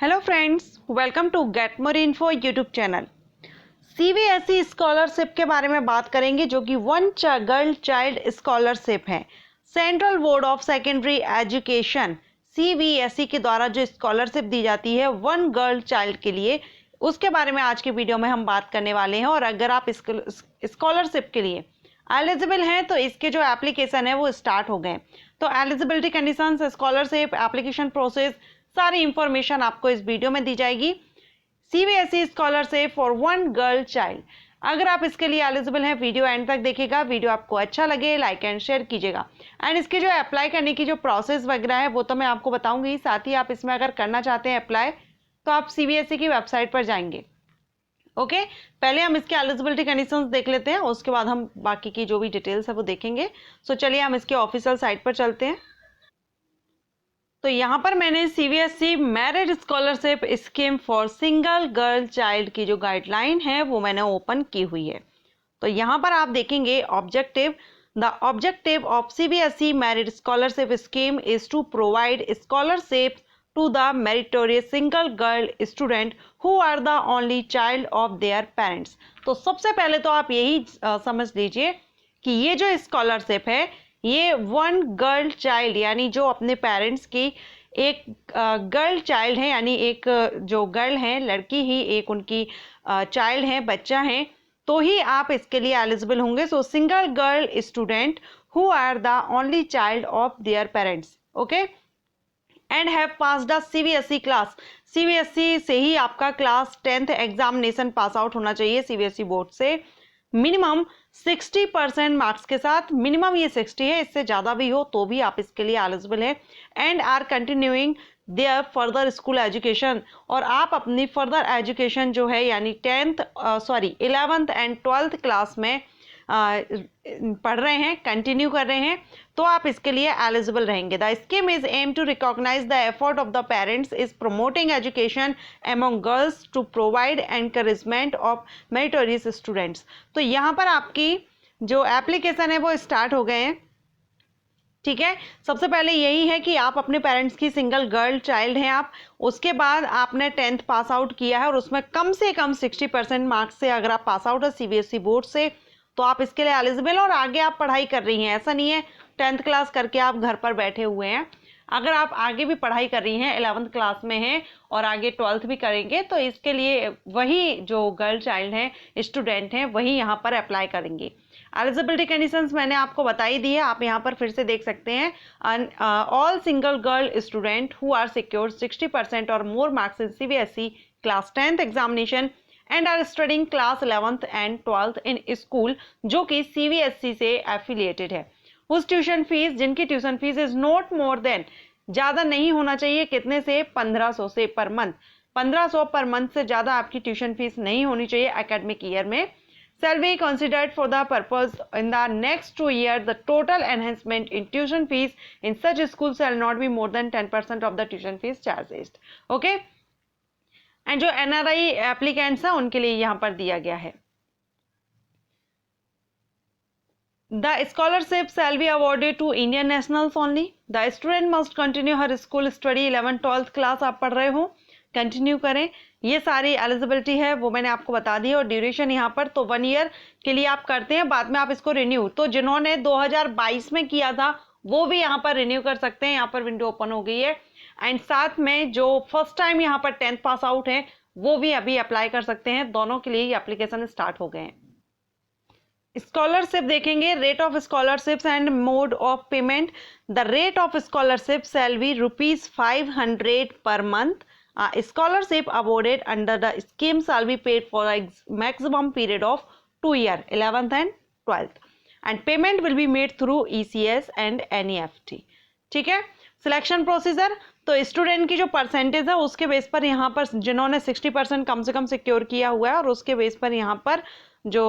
Hello friends, welcome to get more info YouTube channel. CBSE scholarship के बारे में बात करेंगे, जो कि वन गर्ल चाइल्ड स्कॉलरशिप है। Central board of secondary education CBSE के द्वारा जो स्कॉलरशिप दी जाती है वन गर्ल चाइल्ड के लिए, उसके बारे में आज के वीडियो में हम बात करने वाले हैं। और अगर आप स्कॉलरशिप के लिए एलिजिबल हैं तो इसके जो एप्लीकेशन है वो स्टार्ट हो गए। तो eligibility conditions, scholarship application process, सारी इंफॉर्मेशन आपको इस वीडियो में दी जाएगी। CBSE scholarship for one girl child, अगर आप इसके लिए एलिजिबल हैं वीडियो एंड तक देखिएगा। वीडियो आपको अच्छा लगे लाइक एंड शेयर कीजिएगा। एंड इसके जो अप्लाई करने की जो प्रोसेस वगैरह है वो तो मैं आपको बताऊंगी, साथ ही आप इसमें अगर करना चाहते हैं अप्लाई तो आप सीबीएसई की वेबसाइट पर जाएंगे। ओके, पहले हम इसके एलिजिबिलिटी कंडीशंस देख लेते हैं, उसके बाद हम बाकी की जो भी डिटेल्स है वो देखेंगे। सो चलिए हम इसके ऑफिशियल साइट पर चलते हैं। तो यहाँ पर मैंने CBSE merit scholarship scheme for single girl child की जो गाइडलाइन है वो मैंने ओपन की हुई है। तो यहाँ पर आप देखेंगे objective, the objective of CBSE merit scholarship scheme is to provide scholarship to the meritorious single girl student who are the only child of their parents. तो सबसे पहले तो आप यही समझ लीजिए कि ये जो स्कॉलरशिप है ये वन गर्ल चाइल्ड, यानी जो अपने पेरेंट्स की एक गर्ल चाइल्ड है, यानी एक जो गर्ल है लड़की ही एक उनकी चाइल्ड है, बच्चा है, तो ही आप इसके लिए एलिजिबल होंगे। So single girl student who are the only child of their parents, okay, and have passed the CBSE class. CBSE से ही आपका class 10th examination pass out होना चाहिए सीबीएसई बोर्ड से, मिनिमम 60% मार्क्स के साथ। मिनिमम ये 60 है, इससे ज़्यादा भी हो तो भी आप इसके लिए एलिजिबल है। And are continuing their further school education, और आप अपनी फर्दर एजुकेशन जो है यानी 11th एंड 12th क्लास में पढ़ रहे हैं, कंटिन्यू कर रहे हैं, तो आप इसके लिए एलिजिबल रहेंगे। The scheme is aim to recognise the effort of the parents is promoting education among girls to provide encouragement of meritorious students. तो यहाँ पर आपकी जो एप्लीकेशन है वो स्टार्ट हो गए हैं, ठीक है। सबसे पहले यही है कि आप अपने पेरेंट्स की सिंगल गर्ल चाइल्ड हैं आप, उसके बाद आपने 10th पास आउट किया है और उसमें कम से कम 60% मार्क्स से अगर आप पास आउट है सीबीएसई बोर्ड से, तो आप इसके लिए एलिजिबल, और आगे आप पढ़ाई कर रही हैं। ऐसा नहीं है 10th क्लास करके आप घर पर बैठे हुए हैं। अगर आप आगे भी पढ़ाई कर रही हैं, 11th क्लास में हैं और आगे 12th भी करेंगे, तो इसके लिए वही जो गर्ल चाइल्ड हैं, स्टूडेंट हैं, वही यहाँ पर अप्लाई करेंगे। एलिजिबिलिटी कंडीशंस मैंने आपको बताई दी है, आप यहाँ पर फिर से देख सकते हैं। All single girl student who are secure 60% और more marks in CBSE class 10th examination and are studying class 11th and 12th in school जो कि सीबीएसई से एफिलिएटेड है, उस ट्यूशन फीस, जिनकी tuition fees is not more than, ज़्यादा नहीं होना चाहिए, कितने से 1500 से पर मंथ, 1500 पर मंथ से ज़्यादा आपकी ट्यूशन फीस नहीं होनी चाहिए एकेडमिक ईयर में। Shall be considered for the purpose in the next 2 years. The total enhancement in tuition fees in such schools shall not be more than 10% of the tuition fees charged. Okay? And जो NRI applicants हैं उनके लिए यहाँ पर दिया गया है। The scholarship shall be awarded to Indian nationals only. The student must continue her school study 11th 12th class आप पढ़ रहे हो, कंटिन्यू करें। ये सारी एलिजिबिलिटी है वो मैंने आपको बता दी, और ड्यूरेशन यहाँ पर तो 1 ईयर के लिए आप करते हैं, बाद में आप इसको रिन्यू, तो जिन्होंने 2022 में किया था वो भी यहाँ पर रिन्यू कर सकते हैं। यहाँ पर विंडो ओपन हो गई है। एंड साथ में जो फर्स्ट टाइम यहाँ पर 10th पास आउट है वो भी अभी अप्लाई कर सकते हैं। दोनों के लिए एप्लीकेशन स्टार्ट हो गए हैं। स्कॉलरशिप देखेंगे, rate of scholarships and mode of payment. The rate of scholarship shall be ₹500 per month. Scholarship awarded under the scheme shall be paid for a maximum period of 2 years, 11th and 12th, and payment will be made through ECS and NEFT. ठीक है। Selection procedure, तो student की जो percentage है उसके base पर यहाँ पर जिन्होंने 60% कम से कम सिक्योर किया हुआ है, और उसके बेस पर यहाँ पर जो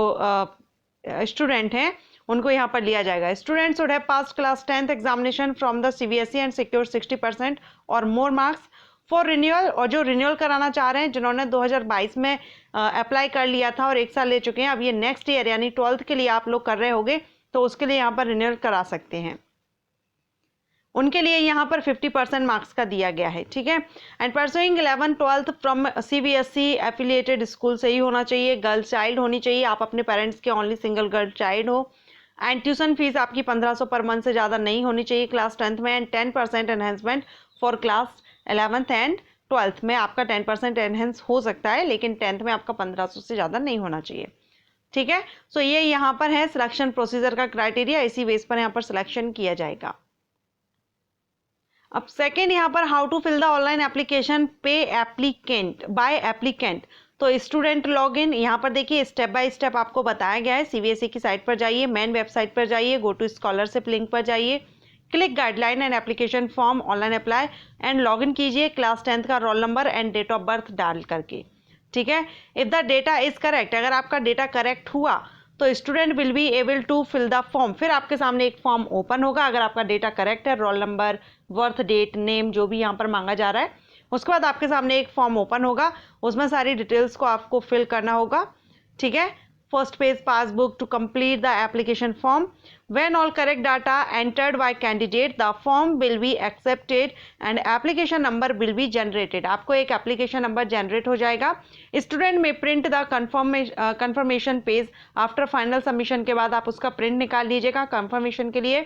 स्टूडेंट हैं उनको यहाँ पर लिया जाएगा। Students should have passed class 10th examination from the CBSE and secure 60% और मोर मार्क्स फॉर रिन्यूअल, और जो रिन्यूअल कराना चाह रहे हैं, जिन्होंने 2022 में अप्लाई कर लिया था और 1 साल ले चुके हैं, अब ये नेक्स्ट ईयर यानी 12th के लिए आप लोग कर रहे होंगे, तो उसके लिए यहाँ पर रिन्यूअल करा सकते हैं। उनके लिए यहाँ पर 50% मार्क्स का दिया गया है, ठीक है। And pursuing 11th 12th from CBSE affiliated school से ही होना चाहिए, गर्ल चाइल्ड होनी चाहिए, आप अपने पेरेंट्स के ओनली सिंगल गर्ल चाइल्ड हो। एंड ट्यूशन फीस आपकी 1500 पर मंथ से ज़्यादा नहीं होनी चाहिए क्लास 10th में। And 10% enhancement for class 11th and 12th में आपका 10% एनहेंस हो सकता है, लेकिन 10th में आपका 1500 से ज़्यादा नहीं होना चाहिए, ठीक है। सो ये यहाँ पर है सिलेक्शन प्रोसीजर का क्राइटेरिया, इसी बेस पर यहाँ पर सिलेक्शन किया जाएगा। अब सेकेंड यहाँ पर how to fill the online application पे एप्लीकेंट बाय एप्लीकेंट। तो स्टूडेंट लॉगिन, यहाँ पर देखिए स्टेप बाय स्टेप आपको बताया गया है। CBSE की साइट पर जाइए, मेन वेबसाइट पर जाइए, गो टू स्कॉलरशिप लिंक पर जाइए, click guideline and application form, online apply and login कीजिए क्लास 10th का roll number and date of birth डाल करके, ठीक है। If the data is correct, अगर आपका डेटा करेक्ट हुआ तो student will be able to fill the form. फिर आपके सामने एक फॉर्म ओपन होगा, अगर आपका डेटा करेक्ट है, roll number, birth date, name जो भी यहाँ पर मांगा जा रहा है, उसके बाद आपके सामने एक फॉर्म ओपन होगा, उसमें सारी डिटेल्स को आपको फिल करना होगा, ठीक है। First page passbook to complete the application form. When all correct data entered by candidate, the form will be accepted and application number will be generated. आपको एक application number generate हो जाएगा। Student may print the confirmation page after final submission के बाद आप उसका print निकाल लीजिएगा confirmation के लिए।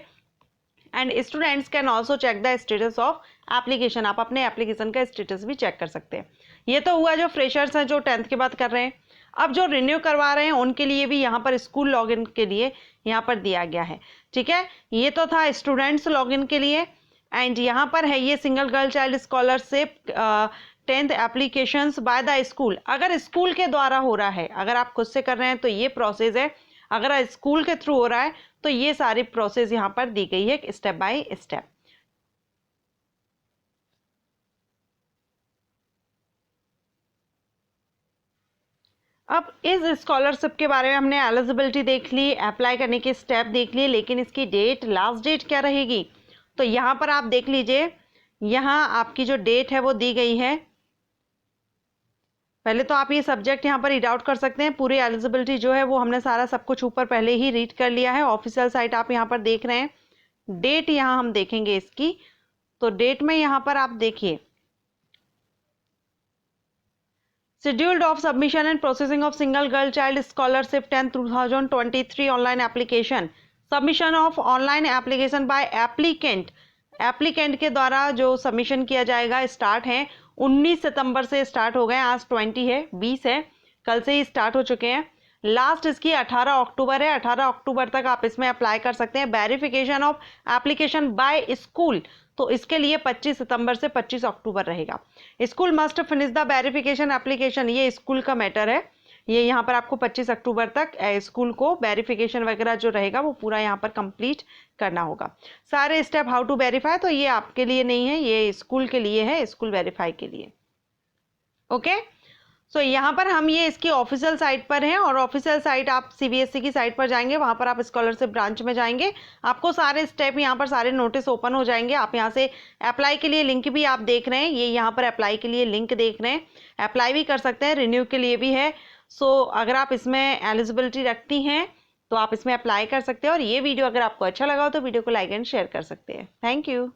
And students can also check the status of application. आप अपने application का status भी check कर सकते हैं। ये तो हुआ जो freshers हैं जो 10th के बाद कर रहे हैं। अब जो रिन्यू करवा रहे हैं उनके लिए भी यहाँ पर स्कूल लॉगिन के लिए यहाँ पर दिया गया है, ठीक है। ये तो था स्टूडेंट्स लॉगिन के लिए। एंड यहाँ पर है ये single girl child scholarship 10th applications by the school. अगर स्कूल के द्वारा हो रहा है, अगर आप खुद से कर रहे हैं तो ये प्रोसेस है, अगर स्कूल के थ्रू हो रहा है तो ये सारी प्रोसेस यहाँ पर दी गई है स्टेप बाय स्टेप। अब इस स्कॉलरशिप के बारे में हमने एलिजिबिलिटी देख ली, अप्लाई करने के स्टेप देख लिए, लेकिन इसकी डेट, लास्ट डेट क्या रहेगी? तो यहाँ पर आप देख लीजिए, यहाँ आपकी जो डेट है वो दी गई है। पहले तो आप ये सब्जेक्ट यहाँ पर रीड आउट कर सकते हैं। पूरी एलिजिबिलिटी जो है वो हमने सारा सब कुछ ऊपर पहले ही रीड कर लिया है। ऑफिशियल साइट आप यहाँ पर देख रहे हैं। डेट यहाँ हम देखेंगे इसकी, तो डेट में यहाँ पर आप देखिए Scheduled of submission and processing of single girl child scholarship 10 2023 online application. Submission of online application by applicant. Applicant के द्वारा जो सबमिशन किया जाएगा स्टार्ट है 19 सितंबर से स्टार्ट हो गए। आज 20 है, 20 है, कल से ही स्टार्ट हो चुके हैं। लास्ट इसकी 18 अक्टूबर है। 18 अक्टूबर तक आप इसमें अप्लाई कर सकते हैं। Verification of application by school, तो इसके लिए 25 सितंबर से 25 अक्टूबर रहेगा। School must finish the verification application, ये स्कूल का मैटर है। ये यहाँ पर आपको 25 अक्टूबर तक स्कूल को वेरिफिकेशन वगैरह जो रहेगा वो पूरा यहाँ पर कंप्लीट करना होगा। सारे स्टेप हाउ टू वेरीफाई, तो ये आपके लिए नहीं है, ये स्कूल के लिए है, स्कूल वेरीफाई के लिए। ओके, सो यहाँ पर हम ये इसकी ऑफिशियल साइट पर हैं, और ऑफिशियल साइट आप CBSE की साइट पर जाएंगे, वहाँ पर आप स्कॉलरशिप ब्रांच में जाएंगे, आपको सारे स्टेप यहाँ पर सारे नोटिस ओपन हो जाएंगे। आप यहाँ से अप्लाई के लिए लिंक भी आप देख रहे हैं, ये यहाँ पर अप्लाई के लिए लिंक देख रहे हैं, अप्लाई भी कर सकते हैं, रिन्यू के लिए भी है। सो अगर आप इसमें एलिजिबिलिटी रखती हैं तो आप इसमें अप्लाई कर सकते हैं। और ये वीडियो अगर आपको अच्छा लगा हो तो वीडियो को लाइक एंड शेयर कर सकते हैं। Thank you.